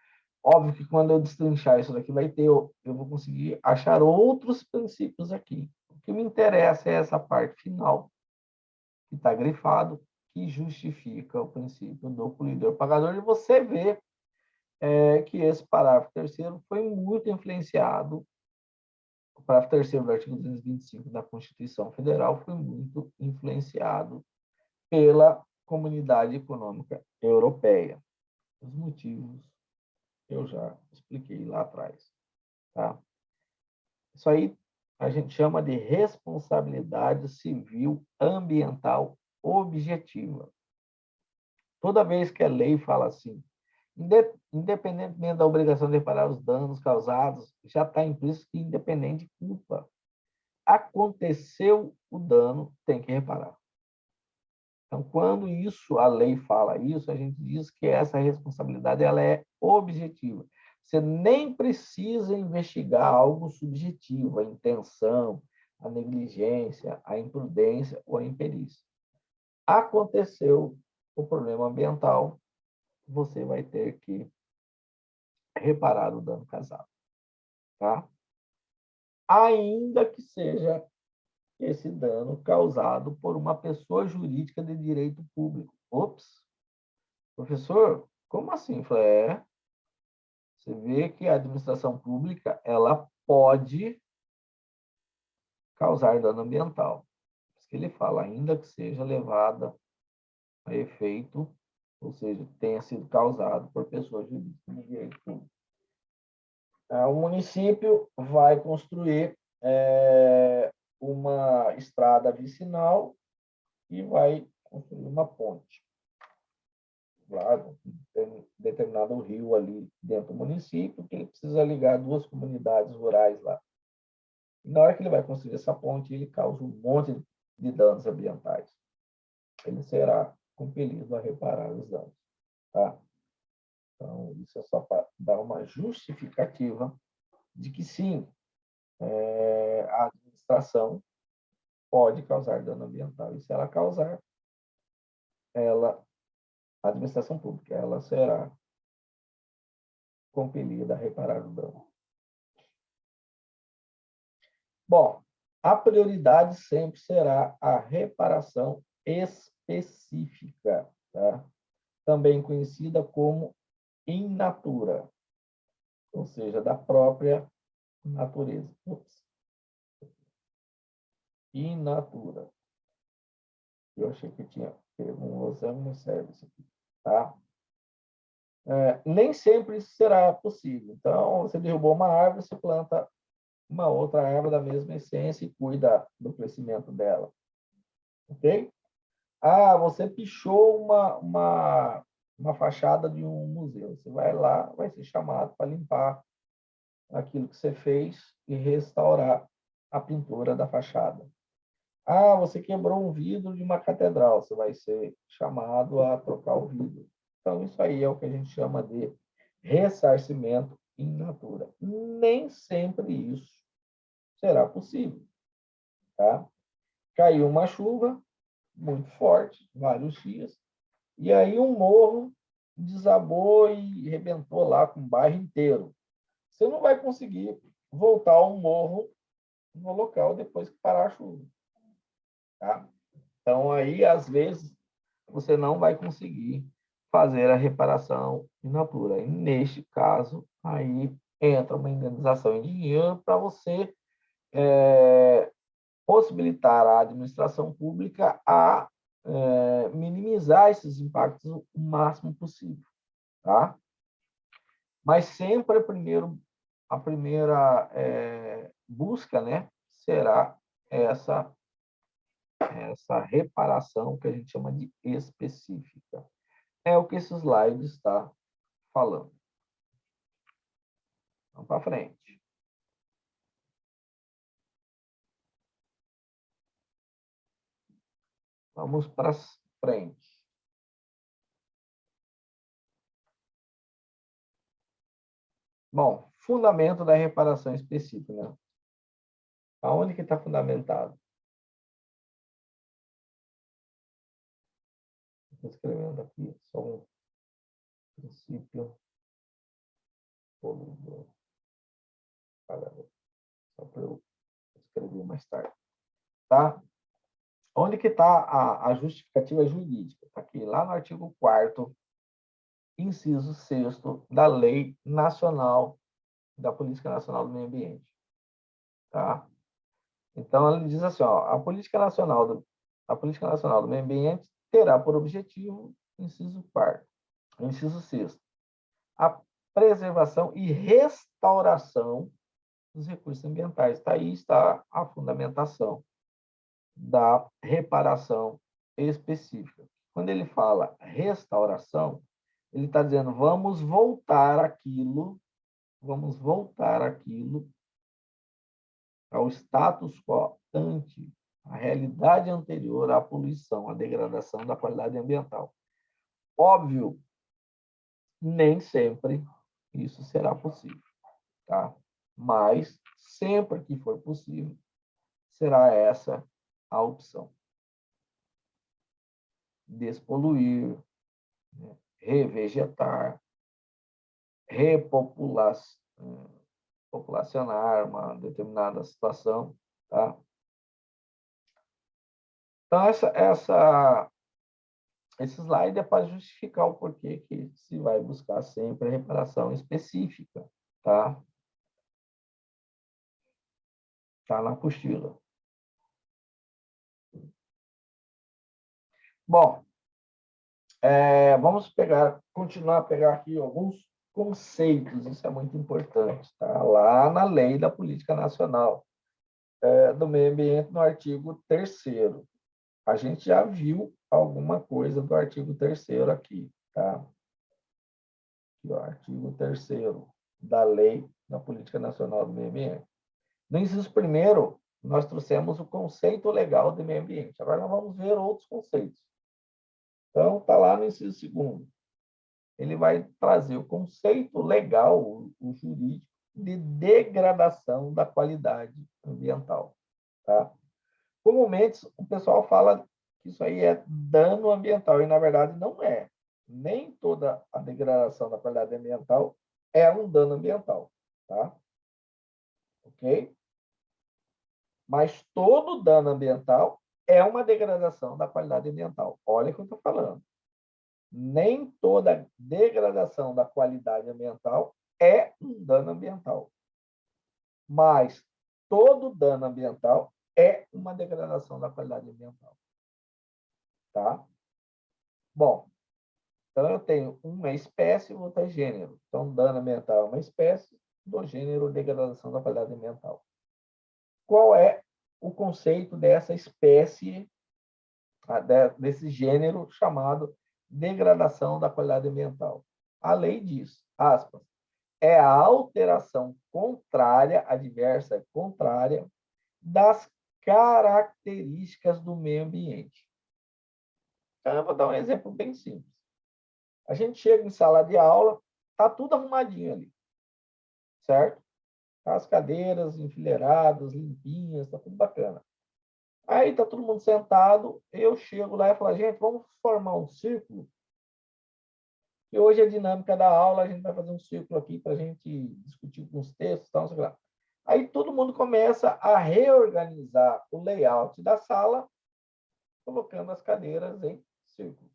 Óbvio que quando eu destrinchar isso daqui, eu vou conseguir achar outros princípios aqui. O que me interessa é essa parte final, que está grifado, que justifica o princípio do poluidor pagador, e você vê que esse parágrafo terceiro foi muito influenciado, o parágrafo terceiro do artigo 225 da Constituição Federal foi muito influenciado pela Comunidade Econômica Europeia. Os motivos eu já expliquei lá atrás. Tá? Isso aí a gente chama de responsabilidade civil ambiental objetiva. Toda vez que a lei fala assim, independentemente da obrigação de reparar os danos causados, já está implícito que independente de culpa. Aconteceu o dano, tem que reparar. Então, quando a lei fala isso, a gente diz que essa responsabilidade ela é objetiva. Você nem precisa investigar algo subjetivo, a intenção, a negligência, a imprudência ou a imperícia. Aconteceu o problema ambiental, você vai ter que reparar o dano causado, tá? Ainda que seja esse dano causado por uma pessoa jurídica de direito público. Ops, professor, como assim? Você vê que a administração pública ela pode causar dano ambiental. Por isso que ele fala, ainda que seja levada a efeito, ou seja, tenha sido causado por pessoa jurídica de direito público. O município vai construir uma estrada vicinal e vai construir uma ponte. Claro, tem determinado rio ali dentro do município que ele precisa ligar duas comunidades rurais lá. E na hora que ele vai construir essa ponte, ele causa um monte de danos ambientais. Ele será compelido a reparar os danos. Tá? Então, isso é só para dar uma justificativa de que sim, a administração pode causar dano ambiental. E se ela causar, a administração pública, ela será compelida a reparar o dano. Bom, a prioridade sempre será a reparação específica, tá? Também conhecida como in natura, ou seja, da própria natureza. In natura. Eu achei que tinha um exame, não serve isso aqui, tá? Nem sempre isso será possível. Então, você derrubou uma árvore, você planta uma outra árvore da mesma essência e cuida do crescimento dela. Ok? Você pichou uma fachada de um museu. Você vai lá, vai ser chamado para limpar aquilo que você fez e restaurar a pintura da fachada. Ah, você quebrou um vidro de uma catedral, você vai ser chamado a trocar o vidro. Então, isso aí é o que a gente chama de ressarcimento in natura. Nem sempre isso será possível, tá? Caiu uma chuva muito forte, vários dias, e aí um morro desabou e rebentou lá com o bairro inteiro. Você não vai conseguir voltar ao morro no local depois que parar a chuva, tá? Então, aí, às vezes, você não vai conseguir fazer a reparação in natura. E, neste caso, aí entra uma indenização em dinheiro para você possibilitar à administração pública a minimizar esses impactos o máximo possível, tá? Mas sempre a primeira busca, né, será essa reparação que a gente chama de específica. É o que esse slide está falando. Vamos para frente. Vamos para frente. Bom, fundamento da reparação específica, né? Aonde que está fundamentado? Estou escrevendo aqui só um princípio polígono. Só para eu escrever mais tarde. Tá? Onde que está a justificativa jurídica? Está aqui, lá no artigo 4º, inciso 6º da Lei Nacional da Política Nacional do Meio Ambiente. Tá? Então, ele diz assim, ó, a Política Nacional do Meio Ambiente terá por objetivo, inciso 4º, inciso 6º, a preservação e restauração dos recursos ambientais. Aí está a fundamentação da reparação específica. Quando ele fala restauração, ele está dizendo vamos voltar aquilo ao status quo ante a realidade anterior à poluição, à degradação da qualidade ambiental. Óbvio, nem sempre isso será possível, tá? Mas sempre que for possível, será essa a opção. Despoluir, né? Revegetar, populacionar uma determinada situação, tá? Então, esse slide é para justificar o porquê que se vai buscar sempre a reparação específica, tá? Tá na apostila. Bom, vamos continuar a pegar aqui alguns conceitos, isso é muito importante, tá? Lá na Lei da Política Nacional do Meio Ambiente, no artigo 3º. A gente já viu alguma coisa do artigo 3º aqui, tá? Aqui, ó, artigo 3º da Lei da Política Nacional do Meio Ambiente. No inciso 1º, nós trouxemos o conceito legal de meio ambiente. Agora nós vamos ver outros conceitos. Então, está lá no inciso 2º. Ele vai trazer o conceito legal, o jurídico, de degradação da qualidade ambiental, tá? Comumente, o pessoal fala que isso aí é dano ambiental, e, na verdade, não é. Nem toda a degradação da qualidade ambiental é um dano ambiental, tá? Ok? Mas todo dano ambiental é uma degradação da qualidade ambiental. Olha o que eu estou falando. Nem toda degradação da qualidade ambiental é um dano ambiental. Mas todo dano ambiental é uma degradação da qualidade ambiental. Tá? Bom, então eu tenho uma espécie e outra gênero. Então, dano ambiental é uma espécie, do gênero degradação da qualidade ambiental. Qual é o conceito dessa espécie, desse gênero chamado degradação da qualidade ambiental. A lei diz, aspas, é a alteração contrária, adversa, contrária, das características do meio ambiente. Então, eu vou dar um exemplo bem simples. A gente chega em sala de aula, está tudo arrumadinho ali, certo? As cadeiras enfileiradas, limpinhas, está tudo bacana. Aí está todo mundo sentado, eu chego lá e falo, gente, vamos formar um círculo. E hoje a dinâmica da aula, a gente vai fazer um círculo aqui para a gente discutir alguns textos, tal, não sei lá. Aí todo mundo começa a reorganizar o layout da sala, colocando as cadeiras em círculo.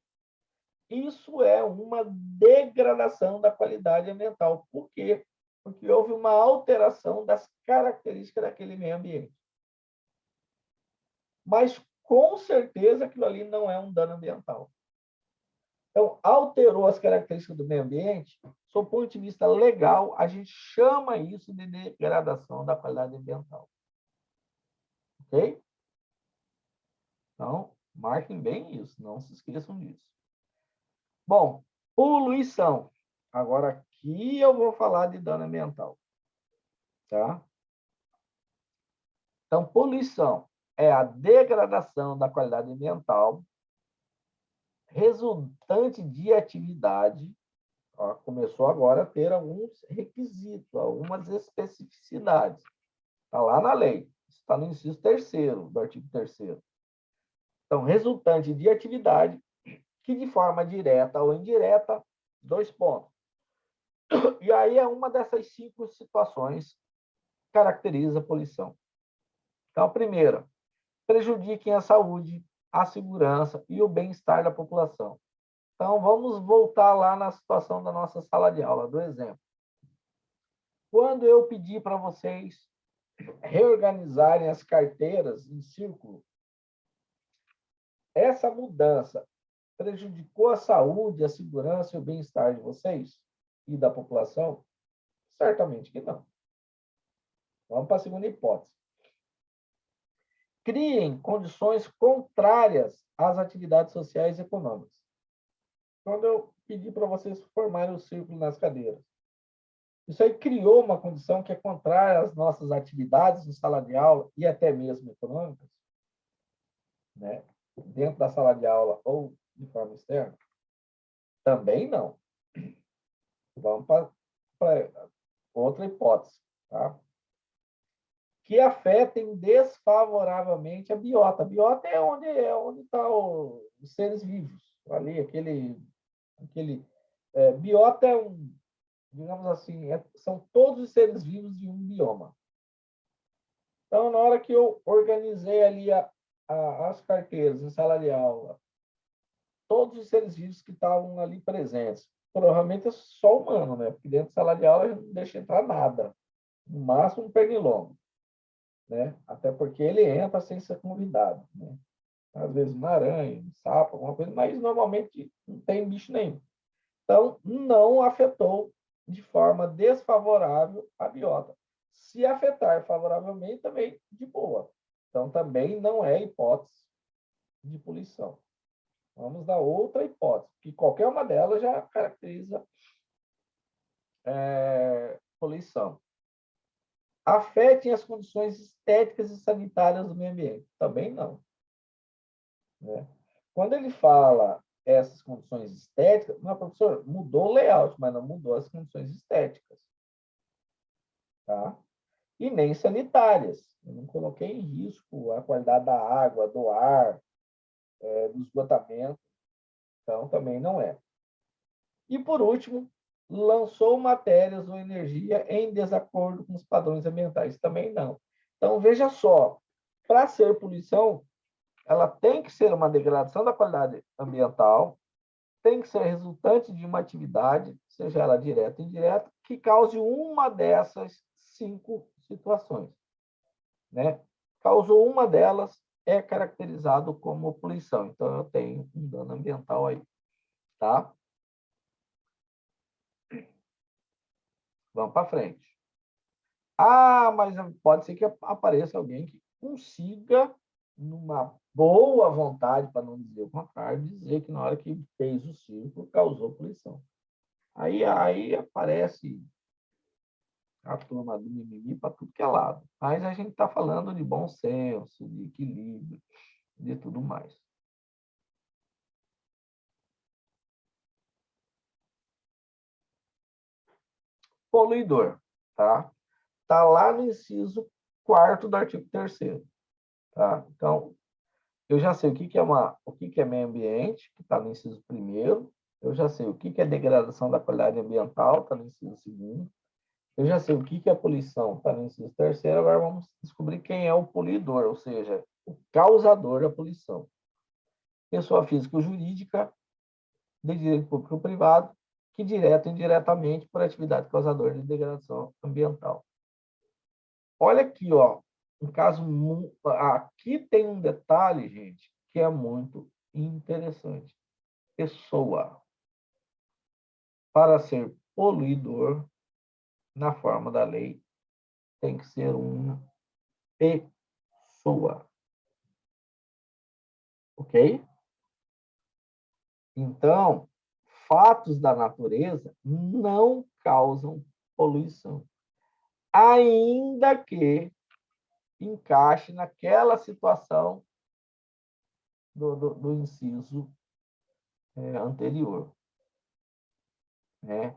Isso é uma degradação da qualidade ambiental. Por quê? Porque houve uma alteração das características daquele meio ambiente. Mas, com certeza, aquilo ali não é um dano ambiental. Então, alterou as características do meio ambiente, sob o ponto de vista legal, a gente chama isso de degradação da qualidade ambiental. Ok? Então, marquem bem isso, não se esqueçam disso. Bom, poluição. Agora, aqui eu vou falar de dano ambiental. Tá? Então, poluição é a degradação da qualidade ambiental resultante de atividade. Ó, começou agora a ter alguns requisitos, algumas especificidades. Está lá na lei. Está no inciso 3º do artigo 3º. Então, resultante de atividade que, de forma direta ou indireta, 2 pontos. E aí é uma dessas 5 situações que caracteriza a poluição. Então, a primeira, prejudiquem a saúde, a segurança e o bem-estar da população. Então, vamos voltar lá na situação da nossa sala de aula, do exemplo. Quando eu pedi para vocês reorganizarem as carteiras em círculo, essa mudança prejudicou a saúde, a segurança e o bem-estar de vocês e da população? Certamente que não. Vamos para a segunda hipótese. Criem condições contrárias às atividades sociais e econômicas. Quando eu pedi para vocês formarem o círculo nas cadeiras, isso aí criou uma condição que é contrária às nossas atividades em sala de aula e até mesmo econômicas, né? Dentro da sala de aula ou de forma externa? Também não. Vamos para outra hipótese, tá? Que afetem desfavoravelmente a biota. A biota é onde está os seres vivos. Ali, biota é digamos assim, são todos os seres vivos de um bioma. Então, na hora que eu organizei ali as carteiras em sala de aula, todos os seres vivos que estavam ali presentes, provavelmente é só humano, né? Porque dentro da sala de aula a gente não deixa entrar nada. No máximo um pernilongo, né? Até porque ele entra sem ser convidado, né? Às vezes uma aranha, um sapo, alguma coisa, mas normalmente não tem bicho nenhum. Então, não afetou de forma desfavorável a biota. Se afetar favoravelmente, também de boa. Então, também não é hipótese de poluição. Vamos dar outra hipótese, que qualquer uma delas já caracteriza poluição. Afetem as condições estéticas e sanitárias do meio ambiente. Também não. Né? Quando ele fala essas condições estéticas, não, professor, mudou o layout, mas não mudou as condições estéticas. Tá? E nem sanitárias. Eu não coloquei em risco a qualidade da água, do ar, do esgotamento. Então, também não é. E, por último, lançou matérias ou energia em desacordo com os padrões ambientais. Também não. Então, veja só, para ser poluição, ela tem que ser uma degradação da qualidade ambiental, tem que ser resultante de uma atividade, seja ela direta ou indireta, que cause uma dessas 5 situações. Né? Causou uma delas, é caracterizado como poluição. Então, eu tenho um dano ambiental aí. Tá? Vamos para frente. Ah, mas pode ser que apareça alguém que consiga numa boa vontade, para não dizer o contrário, dizer que na hora que fez o círculo, causou poluição. Aí aparece a turma do mimimi para tudo que é lado. Mas a gente está falando de bom senso, de equilíbrio, de tudo mais. Poluidor, tá? Está lá no inciso 4º do artigo 3º, tá? Então, eu já sei o que é meio ambiente, que está no inciso 1º. Eu já sei o que é degradação da qualidade ambiental, está no inciso 2º. Eu já sei o que é poluição, está no inciso 3º. Agora vamos descobrir quem é o poluidor, ou seja, o causador da poluição. Pessoa física ou jurídica, de direito público ou privado, que direto ou indiretamente por atividade causadora de degradação ambiental. Olha aqui, ó, um caso aqui tem um detalhe, gente, que é muito interessante. Pessoa. Para ser poluidor, na forma da lei, tem que ser uma pessoa. Ok? Então, fatos da natureza não causam poluição, ainda que encaixe naquela situação do inciso anterior, né?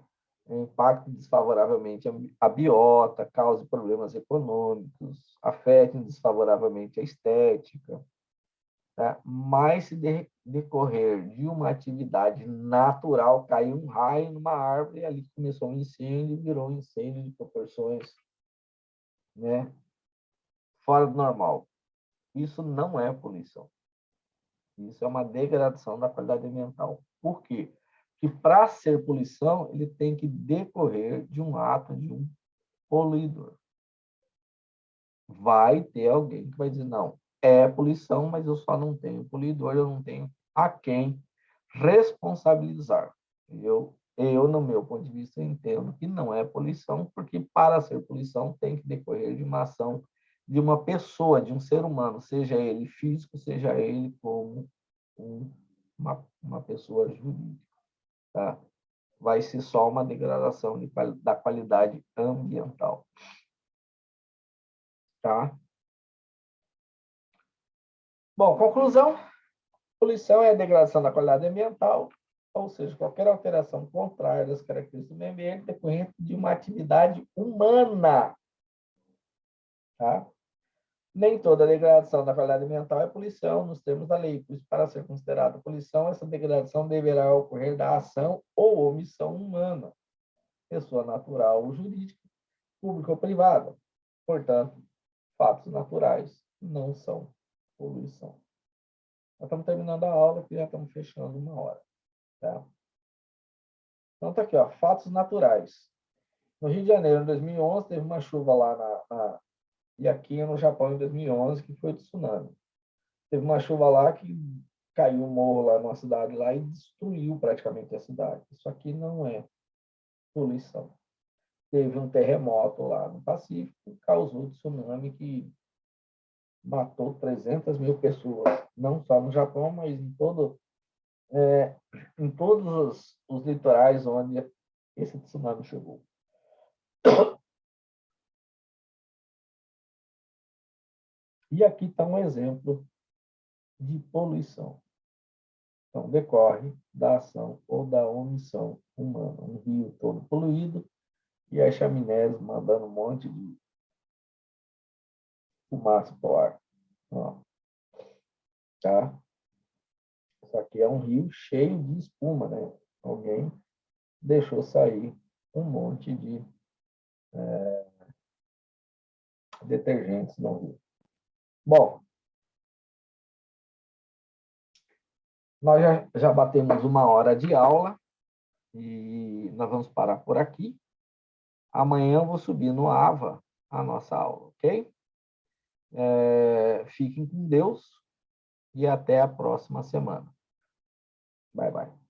Impacte desfavoravelmente a biota, cause problemas econômicos, afetem desfavoravelmente a estética, tá? Mas se decorrer de uma atividade natural, caiu um raio numa árvore, e ali começou um incêndio, virou um incêndio de proporções, né, fora do normal. Isso não é poluição. Isso é uma degradação da qualidade ambiental. Por quê? Porque para ser poluição, ele tem que decorrer de um ato de um poluidor. Vai ter alguém que vai dizer, não, é poluição, mas eu só não tenho poluidor, eu não tenho a quem responsabilizar. No meu ponto de vista, entendo que não é poluição, porque para ser poluição tem que decorrer de uma ação de uma pessoa, de um ser humano, seja ele físico, seja ele como uma pessoa jurídica. Tá? Vai ser só uma degradação da qualidade ambiental. Tá? Bom, conclusão: poluição é a degradação da qualidade ambiental, ou seja, qualquer alteração contrária das características do meio ambiente decorrente de uma atividade humana. Tá? Nem toda degradação da qualidade ambiental é poluição, nos termos da lei, pois, para ser considerada poluição, essa degradação deverá ocorrer da ação ou omissão humana, pessoa natural ou jurídica, pública ou privada. Portanto, fatos naturais não são poluição. Nós estamos terminando a aula, que já estamos fechando 1 hora. Tá? Então, está aqui, ó, fatos naturais. No Rio de Janeiro, em 2011, teve uma chuva lá e aqui no Japão, em 2011, que foi o tsunami. Teve uma chuva lá que caiu um morro lá numa cidade lá e destruiu praticamente a cidade. Isso aqui não é poluição. Teve um terremoto lá no Pacífico que causou tsunami que matou 300 mil pessoas, não só no Japão, mas em todos os litorais onde esse tsunami chegou. E aqui está um exemplo de poluição. Então, decorre da ação ou da omissão humana. Um rio todo poluído e as chaminés mandando um monte de fumaça para o ar. Ó, tá? Isso aqui é um rio cheio de espuma, né? Alguém deixou sair um monte de detergentes no rio. Bom, nós já batemos 1 hora de aula e nós vamos parar por aqui. Amanhã eu vou subir no AVA a nossa aula, ok? Fiquem com Deus e até a próxima semana. Bye, bye.